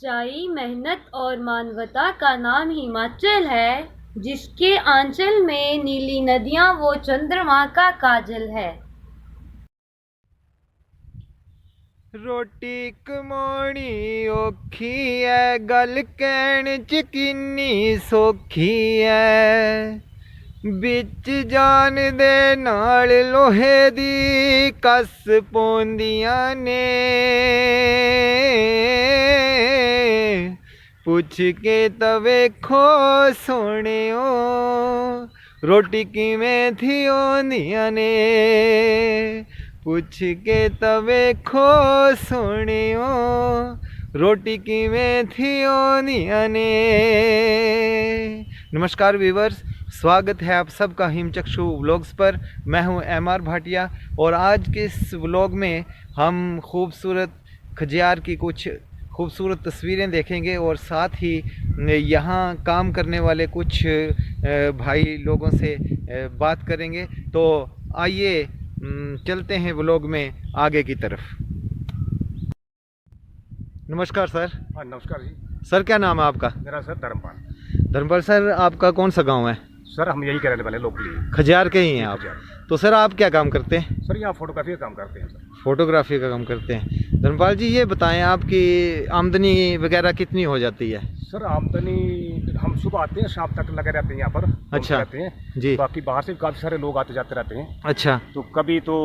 सच्चाई, मेहनत और मानवता का नाम हिमाचल है, जिसके आंचल में नीली नदियां वो चंद्रमा का काजल है। रोटी कमानी औखी है, गल कहण च किन्नी सौखी है। बिच जान दे नाल लोहे दी कस पौंदियां ने। पुछ के तो वेखो सोहणियो, रोटी किवें थी ओंदियां ने। पुछ के तो वेखो सोहणियो, रोटी किवें थी ओंदियां ने। नमस्कार व्यूअर्स, स्वागत है आप सबका हिमचक्षु व्लॉग्स पर। मैं हूं एमआर भाटिया और आज के इस व्लॉग में हम खूबसूरत खजियार की कुछ खूबसूरत तस्वीरें देखेंगे और साथ ही यहाँ काम करने वाले कुछ भाई लोगों से बात करेंगे। तो आइए चलते हैं व्लॉग में आगे की तरफ। नमस्कार सर। हाँ नमस्कार जी। सर क्या नाम है आपका? मेरा सर धर्मपाल। धर्मपाल सर, आपका कौन सा गांव है? सर हम यही रहने वाले लोकली खजियार के ही हैं आप? खजियार। तो सर आप क्या काम करते हैं? सर यहाँ फोटोग्राफी का काम करते हैं सर। फोटोग्राफी का काम करते हैं। धर्मपाल जी ये बताएं, आपकी आमदनी वगैरह कितनी हो जाती है? सर आमदनी हम सुबह आते हैं, शाम तक लगे रहते हैं यहाँ पर। अच्छा। रहते हैं जी। बाकी बाहर से काफ़ी सारे लोग आते जाते रहते हैं। अच्छा। तो कभी तो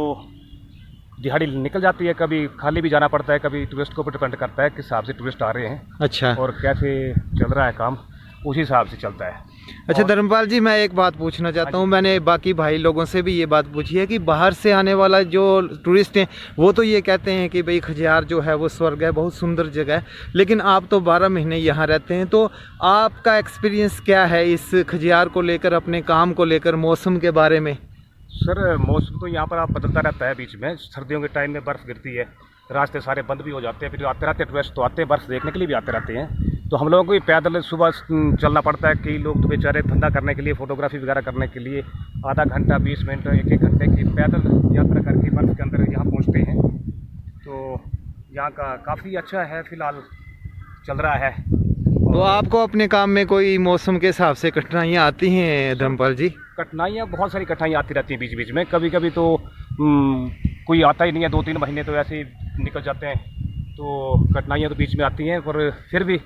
दिहाड़ी निकल जाती है, कभी खाली भी जाना पड़ता है, कभी टूरिस्ट को डिपेंड करता है किस हिसाब से टूरिस्ट आ रहे हैं अच्छा। और कैसे चल रहा है काम, उसी हिसाब से चलता है। अच्छा धर्मपाल जी, मैं एक बात पूछना चाहता हूँ। मैंने बाकी भाई लोगों से भी ये बात पूछी है कि बाहर से आने वाला जो टूरिस्ट हैं वो तो ये कहते हैं कि भाई खजियार जो है वो स्वर्ग है, बहुत सुंदर जगह है, लेकिन आप तो 12 महीने यहाँ रहते हैं। तो आपका एक्सपीरियंस क्या है इस खजियार को लेकर, अपने काम को लेकर, मौसम के बारे में? सर मौसम तो यहाँ पर आप बदलता रहता है। बीच में सर्दियों के टाइम में बर्फ़ गिरती है, रास्ते सारे बंद भी हो जाते हैं, फिर आते रहते टूरिस्ट तो आते हैं, बर्फ़ देखने के लिए भी आते रहते हैं। तो हम लोगों को भी पैदल सुबह चलना पड़ता है। कई लोग तो बेचारे धंधा करने के लिए, फोटोग्राफी वगैरह करने के लिए आधा घंटा 20 मिनट 1-1 घंटे की पैदल यात्रा करके बर्फ़ के अंदर यहाँ पहुँचते हैं। तो यहाँ का काफ़ी अच्छा है, फ़िलहाल चल रहा है। तो आपको अपने काम में कोई मौसम के हिसाब से कठिनाइयाँ आती हैं धर्मपाल जी? कठिनाइयाँ बहुत सारी कठिनाइयाँ आती रहती हैं बीच बीच में। कभी कभी तो कोई आता ही नहीं है, 2-3 महीने तो ऐसे ही निकल जाते हैं। तो कठिनाइयाँ तो बीच में आती हैं, पर फिर भी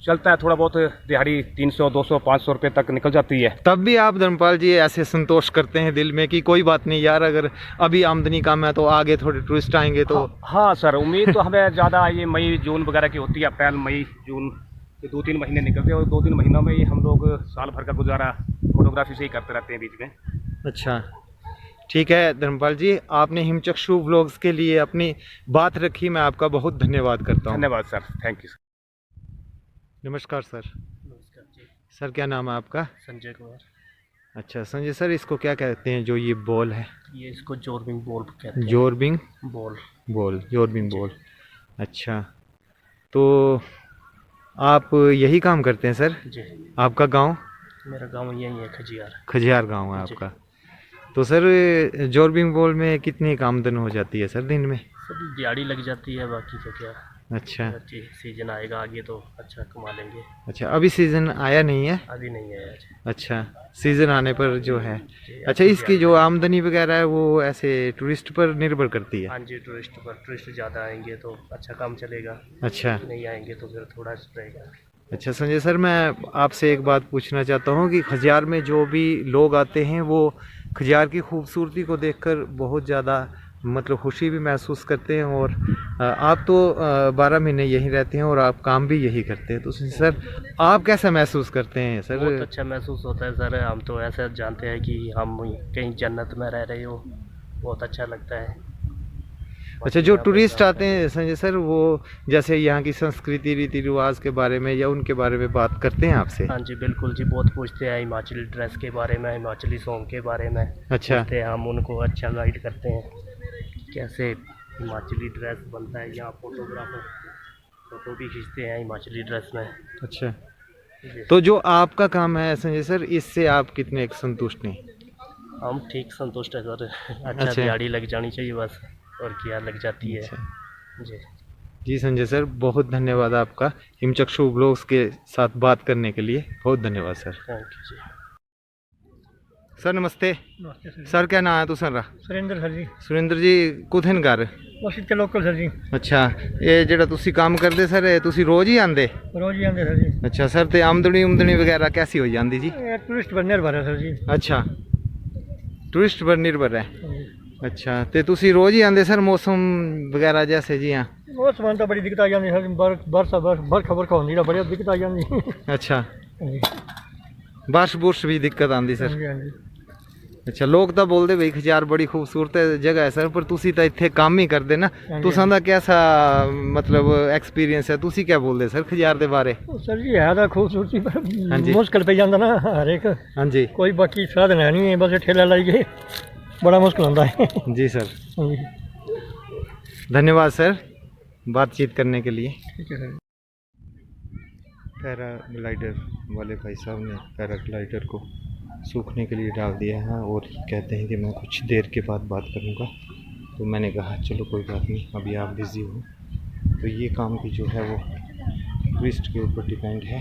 चलता है। थोड़ा बहुत दिहाड़ी 300, 200, 500 रुपये तक निकल जाती है। तब भी आप धर्मपाल जी ऐसे संतोष करते हैं दिल में कि कोई बात नहीं यार, अगर अभी आमदनी कम है तो आगे थोड़े टूरिस्ट आएंगे तो? हाँ सर, उम्मीद तो हमें ज़्यादा ये मई जून वगैरह की होती है। अप्रैल मई जून ये 2-3 महीने निकलते हैं और 2-3 महीनों में ही हम लोग साल भर का गुजारा फोटोग्राफी से ही करते रहते हैं बीच में। अच्छा ठीक है धर्मपाल जी, आपने हिमचक्षु व्लॉग्स के लिए अपनी बात रखी, मैं आपका बहुत धन्यवाद करता हूँ। धन्यवाद सर, थैंक यू सर। नमस्कार सर। नमस्कार जी। सर क्या नाम है आपका? संजय कुमार। अच्छा संजय सर, इसको क्या कहते हैं जो ये बॉल है? ये इसको जोरबिंग बॉल कहते हैं। Zorbing ball. Ball, zorbing ball. अच्छा, तो आप यही काम करते हैं सर? जी। आपका गांव? मेरा गांव यही है, खजियार। खजियार गांव है आपका। तो सर जोरबिंग बॉल में कितनी आमदन हो जाती है सर दिन में? सर दिहाड़ी लग जाती है, बाकी तो क्या। अच्छा। सीजन आएगा आगे तो अच्छा कमा लेंगे। अच्छा, अभी सीज़न आया नहीं है? अभी नहीं है आज। अच्छा, सीज़न आने पर जो है। अच्छा, इसकी जो आमदनी वगैरह है वो ऐसे टूरिस्ट पर निर्भर करती है? हाँ जी, टूरिस्ट पर। टूरिस्ट ज़्यादा आएंगे तो अच्छा काम चलेगा। अच्छा। नहीं आएंगे तो फिर थोड़ा रहेगा। अच्छा संजय सर, मैं आपसे एक बात पूछना चाहता हूँ कि खजियार में जो भी लोग आते हैं वो खजियार की खूबसूरती को देखकर बहुत ज़्यादा मतलब खुशी भी महसूस करते हैं, और आप तो 12 महीने यहीं रहते हैं और आप काम भी यही करते हैं। तो सर आप कैसा महसूस करते हैं सर? बहुत अच्छा महसूस होता है सर। हम तो ऐसा जानते हैं कि हम कहीं जन्नत में रह रहे हो, बहुत अच्छा लगता है। अच्छा, जो टूरिस्ट आते हैं संजय सर, वो जैसे यहाँ की संस्कृति, रीति रिवाज के बारे में या उनके बारे में बात करते हैं आपसे? हाँ जी बिल्कुल जी, बहुत पूछते हैं हिमाचली ड्रेस के बारे में, हिमाचली सॉन्ग के बारे में। अच्छा। पूछते हैं, हम उनको अच्छा गाइड करते हैं कैसे हिमाचली ड्रेस बनता है। यहाँ फोटोग्राफर फोटो भी खींचते हैं हिमाचली ड्रेस में। अच्छा, तो जो आपका काम है संजय सर, इससे आप कितने संतुष्ट हैं? हम ठीक संतुष्ट है सर। अच्छा दिहाड़ी लग जानी चाहिए बस, और क्या लग जाती है। अच्छा। जी। जी संजय सर, बहुत धन्यवाद आपका हिमचक्षु ब्लॉग्स के साथ बात करने के लिए। बहुत धन्यवाद sir. Thank you ji. Sir नमस्ते। नमस्ते सर। सर क्या नाम है तुसारा? सुरेंद्र सर जी। सुरेंद्र जी कुत्थेन घर? बस इतने लोकल सर जी। अच्छा, ये ਜਿਹੜਾ ਤੁਸੀਂ ਕੰਮ ਕਰਦੇ ਸਰ ਇਹ ਤੁਸੀਂ ਰੋਜ਼ ਹੀ ਆਂਦੇ? रोज ही आते सर जी। अच्छा सर, ਤੇ ਆਮਦਨੀ ਵਗੈਰਾ कैसी हो जाती जी? ये टूरिस्ट पर निर्भर है सर जी। अच्छा, टूरिस्ट पर निर्भर है। जी। अच्छा, ਤੇ ਤੁਸੀਂ ਰੋਜ਼ ਹੀ ਆਂਦੇ ਸਰ? मौसम वगैरह जैसे जी? हाँ। मौसम तो बड़ी दिक्कत आ जाती सर, बरखा होती है, बड़ी दिक्कत आ जाती। अच्छा, जी। बारिश बुरश भी दिक्कत आती सर? हाँ जी। अच्छा, लोग तो बोलते भाई खजियार बड़ी खूबसूरत जगह है सर, पर तुसी तो इतने काम ही करते ना, हाँ जी, तुसां दा कैसा मतलब एक्सपीरियंस है? तुसी क्या बोलते सर खजियार के बारे? सर जी है तो खूबसूरती पर हाँ जी। मुश्किल पे जाता ना हर एक, हाँ जी। कोई बाकी साधन है नहीं है, बस ठेला लाई गए बड़ा मुश्किल होता है। जी सर, हाँ जी। धन्यवाद सर बातचीत करने के लिए। ठीक है सर। पैराग्लाइडर वाले भाई साहब ने पैराग्लाइडर को सूखने के लिए डाल दिया है और कहते हैं कि मैं कुछ देर के बाद बात करूंगा। तो मैंने कहा चलो कोई बात नहीं, अभी आप बिज़ी हो। तो ये काम भी जो है वो टूरिस्ट के ऊपर डिपेंड है।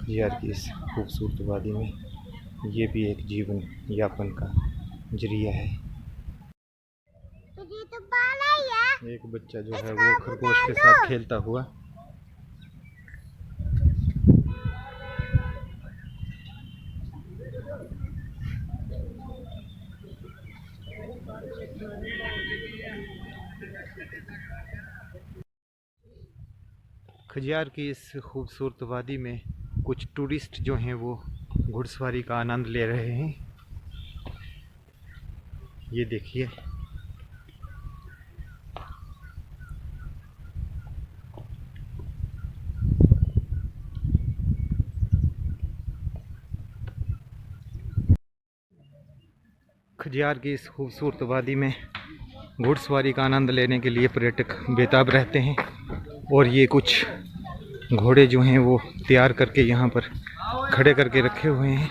खजियार की इस खूबसूरत वादी में ये भी एक जीवन यापन का जरिया है। एक बच्चा जो है वो खरगोश के साथ खेलता हुआ खजियार की इस खूबसूरत वादी में कुछ टूरिस्ट जो हैं वो घुड़सवारी का आनंद ले रहे हैं। ये देखिए, खजियार की इस खूबसूरत वादी में घुड़सवारी का आनंद लेने के लिए पर्यटक बेताब रहते हैं और ये कुछ घोड़े जो हैं वो तैयार करके यहाँ पर खड़े करके रखे हुए हैं।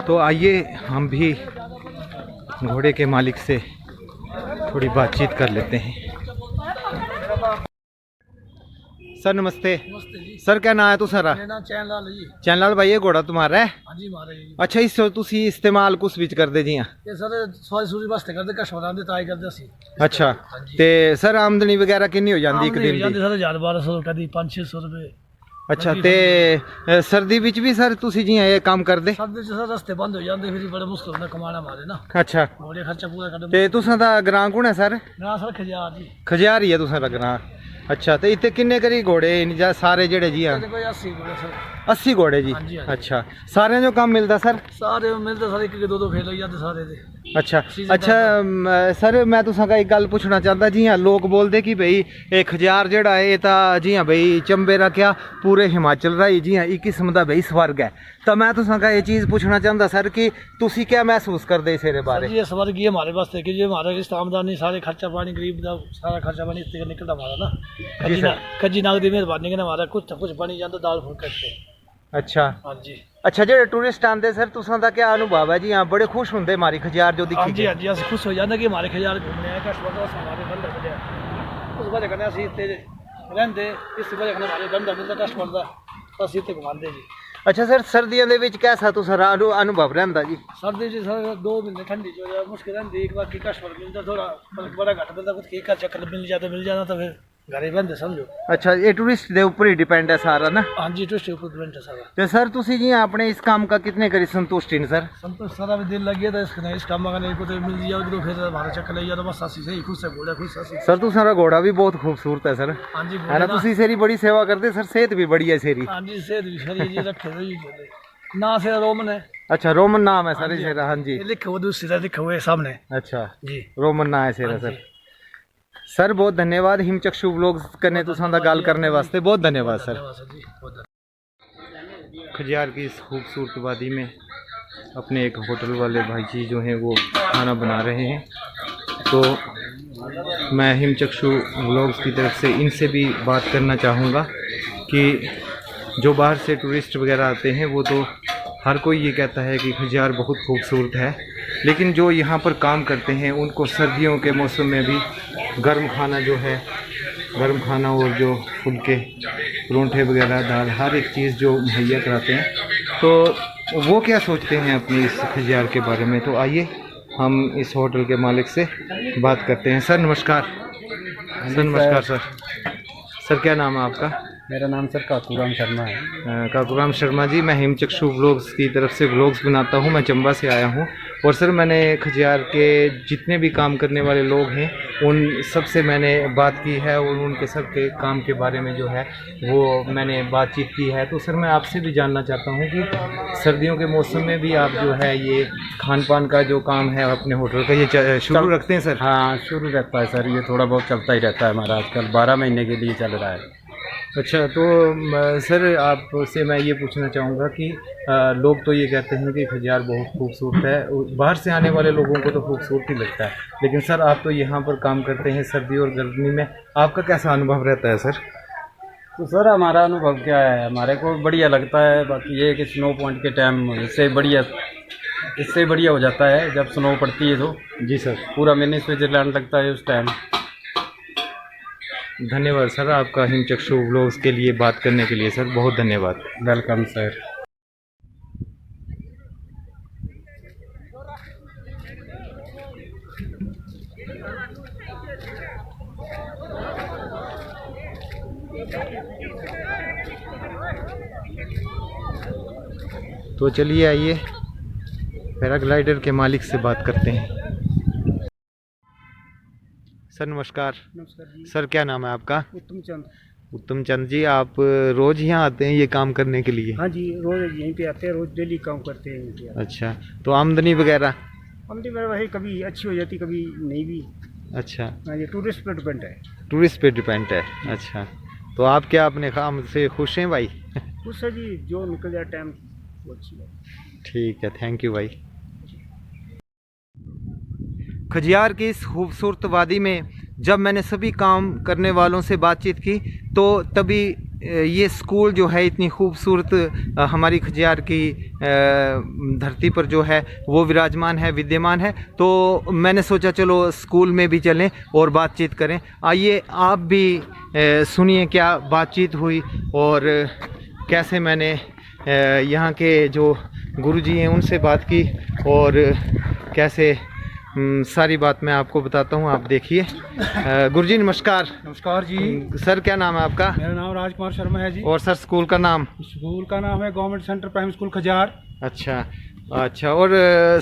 तो आइए हम भी घोड़े के मालिक से थोड़ी बातचीत कर लेते हैं। सर नमस्ते। नमस्ते जी। सर क्या नाम है तुसारा? मेरा नाम चैन लाल है जी। चैन लाल भाई, ये घोड़ा तुम्हारा है? हाँ जी हमारे जी। अच्छा, इस तुसी इस्तेमाल कुछ विच करदे जी? ये सर सवारी सूरी वास्ते करते कस्टमर आंदे ताई करदे असी। अच्छा, ते सर आमदनी वगैरह कितनी हो जाती एक दिन जाती दी? सर 1000-1200 कदी 500-600 रुपए। अच्छा, ते सर्दी विच भी सर तुसी जी ये काम करदे? सर्दी च सर रस्ते बंद हो जाते, फिर बड़ा मुश्किल होता कमाना हमारे ना। अच्छा, घोड़े खर्चा पूरा कर ते तुसां दा ग्रां कुण है सर? ना सर खजियार जी। खजियार ही है तुसां दा ग्रां? अच्छा, तो इतने किन्ने करी घोड़े जा सारे जेड़े जी? हाँ, कोई 80 घोड़े सर। 80 घोड़े जी? हाँ जी, हाँ जी। अच्छा, सारे जो काम मिलता सर? सारे मिलते सर, एक दो फेल हो जाते सारे दे। अच्छा सीजन अच्छा, सर मैं तुसां का एक गल पूछना चाहता जी। हाँ, लोग बोलते कि भाई ये खजियार जेड़ा है ये जी हाँ भाई चंबे रा क्या पूरे हिमाचल रा ही जी हाँ एक किस्म का भाई स्वर्ग है। तो मैं तुसां का ये चीज़ पूछना चाहता सर कि तुसी क्या महसूस करदे इस बारे? ये स्वर्ग ही हमारे वास्ते कि जो हमारे इस आमदनी सारे खर्चा पानी गरीब का सारा खर्चा पानी इससे निकलता हमारा ना। खजी नाग की मेहरबानी के हमारा कुछ कुछ बनी जाता दाल फुल्का से। अच्छा हाँ जी। अच्छा, जो टूरिस्ट आते सर तुसां दा क्या अनुभव है जी? हाँ, बड़े खुश होंगे हमारी खजियार जो हाँ दिखी? जी हाँ जी, अस खुश हो जाते कि हमारे खजियार घूमने आए कस्टमर हमारे धंधा मिले, उस वजह कन्नै असीं इत्थे रहिंदे, इस वजह कन्नै हमारे धंधा मिलता कस्टमर का, असीं इत्थे घुमांदे जी। अच्छा सर, सर्दियों दे विच कैसा तुसां अनुभव रहिंदा जी? सर्दी च सर 2 महीने ठंडी जो मुश्किल रहिंदी, एक बाकी कस्टमर मिलता थोड़ा बल्कि बड़ा घट मिलता, कुछ केक का चक्कर मिल जाता तो फिर घरे बंदे समझो। अच्छा, ये टूरिस्ट दे ऊपर ही डिपेंड है सारा ना? हाँ जी, टूरिस्ट ऊपर डिपेंड है सारा। तो सर तुसी जी अपने इस काम का कितने करी संतुष्टि सर? संतोष सारा भी दिल लग गया था इस काम का, नहीं कुछ मिल जाए तो फिर हमारा चक्कर लग जाता, बस असी सही खुश है, घोड़ा खुश असी। सर तुसारा घोड़ा भी बहुत खूबसूरत है सर। हाँ जी, है ना? तुसी सेरी बड़ी सेवा करते सर, सेहत भी बड़ी है सेरी। हाँ जी, सेहत भी खरी जी, रखे रही ना से रोमन है। अच्छा, रोमन नाम है सर सेरा? हाँ जी, लिखा हुआ दूसरा लिखा हुआ है सामने। अच्छा जी, रोमन नाम है सेरा सर। सर बहुत धन्यवाद हिमचक्षु व्लॉग्स करने तुसां दा गल करने वास्ते, बहुत धन्यवाद सर। धन्यवाद सर जी, बहुत धन्यवाद। खजियार की इस खूबसूरत वादी में अपने एक होटल वाले भाई जी जो हैं वो खाना बना रहे हैं। तो मैं हिमचक्षु व्लॉग्स की तरफ से इनसे भी बात करना चाहूँगा कि जो बाहर से टूरिस्ट वगैरह आते हैं वो तो हर कोई ये कहता है कि खजियार बहुत खूबसूरत है, लेकिन जो यहाँ पर काम करते हैं उनको सर्दियों के मौसम में भी गर्म खाना जो है गर्म खाना और जो फुलके परोंठे वगैरह दाल हर एक चीज़ जो मुहैया कराते हैं। तो वो क्या सोचते हैं अपनी इस खजियार के बारे में, तो आइए हम इस होटल के मालिक से बात करते हैं। सर नमस्कार। सर नमस्कार सर। सर क्या नाम है आपका? मेरा नाम सर काकूराम शर्मा है। काकूराम शर्मा जी, मैं हिमचक्षु व्लॉग्स की तरफ से व्लॉग्स बनाता हूं। मैं चंबा से आया हूं और सर मैंने खजियार के जितने भी काम करने वाले लोग हैं उन सब से मैंने बात की है और उनके सब के काम के बारे में जो है वो मैंने बातचीत की है। तो सर मैं आपसे भी जानना चाहता हूं कि सर्दियों के मौसम में भी आप जो है ये खान पान का जो काम है अपने होटल का ये शुरू रखते हैं सर? हाँ, शुरू रहता है सर, ये थोड़ा बहुत चलता ही रहता है हमारा, आजकल 12 महीने के लिए चल रहा है। अच्छा, तो सर आपसे मैं ये पूछना चाहूँगा कि लोग तो ये कहते हैं कि खजियार बहुत खूबसूरत है, बाहर से आने वाले लोगों को तो खूबसूरत ही लगता है, लेकिन सर आप तो यहाँ पर काम करते हैं सर्दी और गर्मी में, आपका कैसा अनुभव रहता है सर? तो सर हमारा अनुभव क्या है, हमारे को बढ़िया लगता है। बाकी ये कि स्नो पॉइंट के टाइम इससे बढ़िया हो जाता है जब स्नो पड़ती है तो। जी सर। पूरा मिनी स्विट्जरलैंड लगता है उस टाइम। धन्यवाद सर आपका हिमचक्षु व्लॉग्स के लिए बात करने के लिए सर, बहुत धन्यवाद। Welcome sir. तो चलिए आइए पैराग्लाइडर के मालिक से बात करते हैं। सर नमस्कार। नमस्कार जी। सर क्या नाम है आपका? उत्तम चंद। उत्तम चंद जी, आप रोज़ यहाँ आते हैं ये काम करने के लिए? हाँ जी, रोज़ यहीं पे आते हैं, रोज़ डेली काम करते हैं यहीं पे। अच्छा, तो आमदनी वगैरह? आमदनी वगैरह वही कभी अच्छी हो जाती कभी नहीं भी। अच्छा, हाँ, ये टूरिस्ट पर डिपेंड है। टूरिस्ट पे डिपेंड है। अच्छा, तो आप क्या अपने काम से खुश हैं भाई? खुश है जी, जो निकल जाए टाइम वो अच्छी है। ठीक है, थैंक यू भाई। खजियार की इस खूबसूरत वादी में जब मैंने सभी काम करने वालों से बातचीत की तो तभी ये स्कूल जो है इतनी खूबसूरत हमारी खजियार की धरती पर जो है वो विराजमान है, विद्यमान है। तो मैंने सोचा चलो स्कूल में भी चलें और बातचीत करें। आइए आप भी सुनिए क्या बातचीत हुई और कैसे मैंने यहाँ के जो गुरुजी हैं उनसे बात की और कैसे सारी बात मैं आपको बताता हूँ, आप देखिए। गुरुजी नमस्कार। नमस्कार जी। सर क्या नाम है आपका? मेरा नाम राजकुमार शर्मा है जी। और सर स्कूल का नाम? स्कूल का नाम है government centre primary school Khajjiar. अच्छा अच्छा। और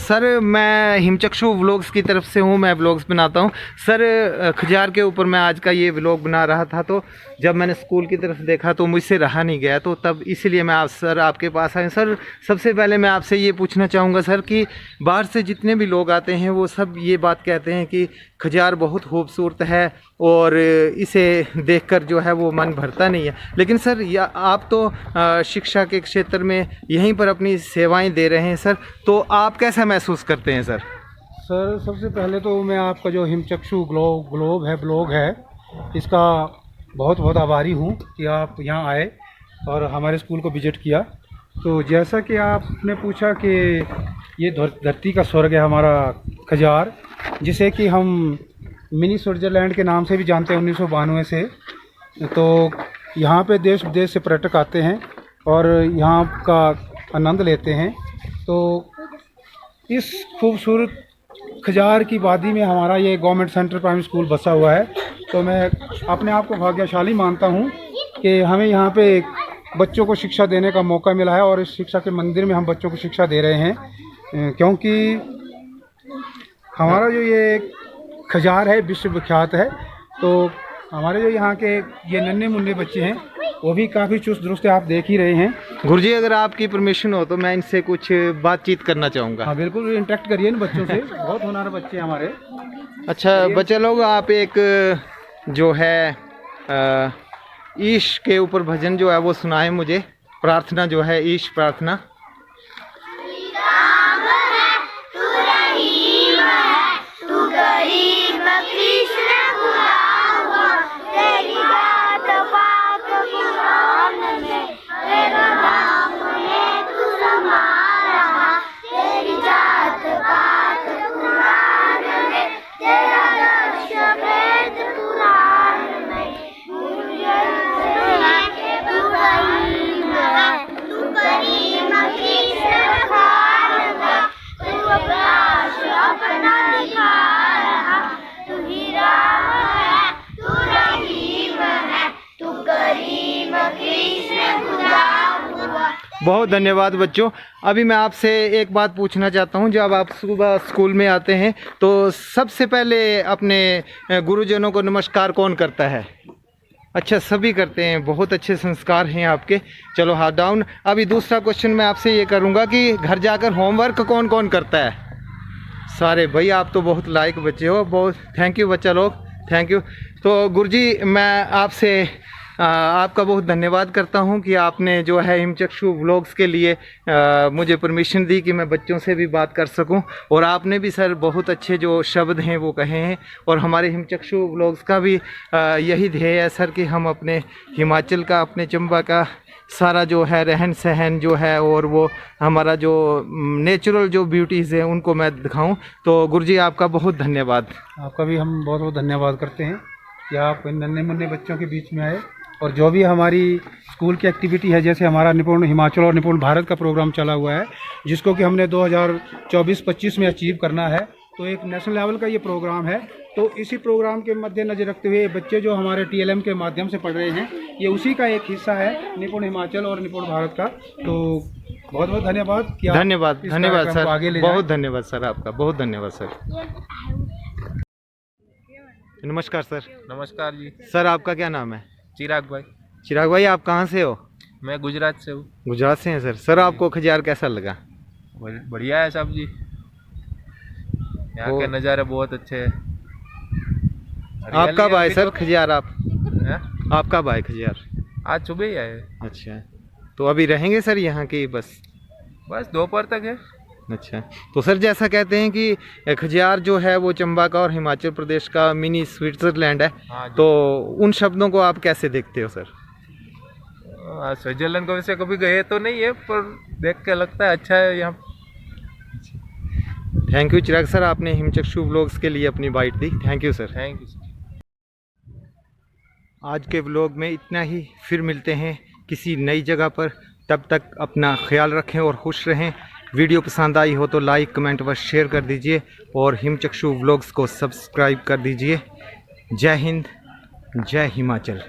सर मैं हिमचक्षु व्लॉग्स की तरफ से हूँ, मैं व्लॉग्स बनाता हूँ सर। खजियार के ऊपर मैं आज का ये व्लॉग बना रहा था तो जब मैंने स्कूल की तरफ देखा तो मुझसे रहा नहीं गया, तो तब इसीलिए मैं सर आपके पास आया। सर सबसे पहले मैं आपसे ये पूछना चाहूँगा सर कि बाहर से जितने भी लोग आते हैं वो सब ये बात कहते हैं कि खजियार बहुत खूबसूरत है और इसे देखकर जो है वो मन भरता नहीं है, लेकिन सर या आप तो शिक्षा के क्षेत्र में यहीं पर अपनी सेवाएं दे रहे हैं सर, तो आप कैसा महसूस करते हैं सर? सर सबसे पहले तो मैं आपका जो हिमचक्षु ब्लॉग है इसका बहुत बहुत आभारी हूँ कि आप यहाँ आए और हमारे स्कूल को विजिट किया। तो जैसा कि आपने पूछा कि ये धरती का स्वर्ग है हमारा खजियार, जिसे कि हम मिनी स्विट्जरलैंड के नाम से भी जानते हैं 1992 से। तो यहाँ पे देश विदेश से पर्यटक आते हैं और यहाँ का आनंद लेते हैं। तो इस खूबसूरत खजियार की वादी में हमारा ये गवर्नमेंट सेंटर प्राइमरी स्कूल बसा हुआ है। तो मैं अपने आप को भाग्यशाली मानता हूँ कि हमें यहाँ पे बच्चों को शिक्षा देने का मौका मिला है और इस शिक्षा के मंदिर में हम बच्चों को शिक्षा दे रहे हैं, क्योंकि हमारा जो ये खजियार है विश्व विख्यात है। तो हमारे जो यहाँ के ये नन्हे मुन्ने बच्चे हैं वो भी काफ़ी चुस्त दुरुस्त है, आप देख ही रहे हैं। गुरुजी अगर आपकी परमिशन हो तो मैं इनसे कुछ बातचीत करना चाहूँगा। हाँ बिल्कुल, इंटरेक्ट करिए इन बच्चों से, बहुत होनहार बच्चे हैं हमारे। अच्छा बच्चे लोग, आप एक जो है ईश के ऊपर भजन जो है वो सुनाए मुझे, प्रार्थना जो है ईश प्रार्थना। बहुत धन्यवाद बच्चों। अभी मैं आपसे एक बात पूछना चाहता हूँ, जब आप सुबह स्कूल में आते हैं तो सबसे पहले अपने गुरुजनों को नमस्कार कौन करता है? अच्छा, सभी करते हैं, बहुत अच्छे संस्कार हैं आपके। चलो हाथ डाउन। अभी दूसरा क्वेश्चन मैं आपसे ये करूँगा कि घर जाकर होमवर्क कौन कौन करता है? सारे। भाई आप तो बहुत लायक बच्चे हो, बहुत थैंक यू बच्चा लोग, थैंक यू। तो गुरुजी मैं आपसे आपका बहुत धन्यवाद करता हूं कि आपने जो है हिमचक्षु व्लॉग्स के लिए मुझे परमिशन दी कि मैं बच्चों से भी बात कर सकूं। और आपने भी सर बहुत अच्छे जो शब्द हैं वो कहे हैं। और हमारे हिमचक्षु व्लॉग्स का भी यही ध्येय है सर कि हम अपने हिमाचल का, अपने चंबा का सारा जो है रहन सहन जो है और वो हमारा जो नेचुरल जो ब्यूटीज़ हैं उनको मैं दिखाऊं। तो गुरुजी आपका बहुत धन्यवाद। आपका भी हम बहुत बहुत धन्यवाद करते हैं कि आप इन नन्हे मुन्ने बच्चों के बीच में आए। और जो भी हमारी स्कूल की एक्टिविटी है, जैसे हमारा निपुण हिमाचल और निपुण भारत का प्रोग्राम चला हुआ है, जिसको कि हमने 2024-25 में अचीव करना है, तो एक नेशनल लेवल का ये प्रोग्राम है। तो इसी प्रोग्राम के मद्देनजर रखते हुए बच्चे जो हमारे TLM के माध्यम से पढ़ रहे हैं, ये उसी का एक हिस्सा है, निपुण हिमाचल और निपुण भारत का। तो बहुत बहुत धन्यवाद। धन्यवाद धन्यवाद सर, आगे ले बहुत धन्यवाद सर, आपका बहुत धन्यवाद सर। नमस्कार सर। नमस्कार जी। सर आपका क्या नाम है? चिराग भाई। चिराग भाई आप कहाँ से हो? मैं गुजरात से हूँ। गुजरात से हैं सर। सर आपको खजियार कैसा लगा? बढ़िया है साहब जी, यहाँ के नज़ारे बहुत अच्छे हैं। आप कब आए सर खजियार? आप कब आए खजियार? आज सुबह ही आए। अच्छा, तो अभी रहेंगे सर यहाँ की? बस दोपहर तक है। अच्छा, तो सर जैसा कहते हैं कि खजियार जो है वो चंबा का और हिमाचल प्रदेश का मिनी स्विट्जरलैंड है। हाँ जी। तो उन शब्दों को आप कैसे देखते हो सर? स्विट्जरलैंड को वैसे कभी गए तो नहीं है, पर देख के लगता है अच्छा है यहाँ। थैंक यू चिराग सर, आपने हिमचक्षु व्लॉग्स के लिए अपनी बाइट दी। Thank you sir. Thank you sir. आज के व्लॉग में इतना ही, फिर मिलते हैं किसी नई जगह पर। तब तक अपना ख्याल रखें और खुश रहें। वीडियो पसंद आई हो तो लाइक कमेंट व शेयर कर दीजिए और हिमचक्षु व्लॉग्स को सब्सक्राइब कर दीजिए। जय हिंद, जय हिमाचल।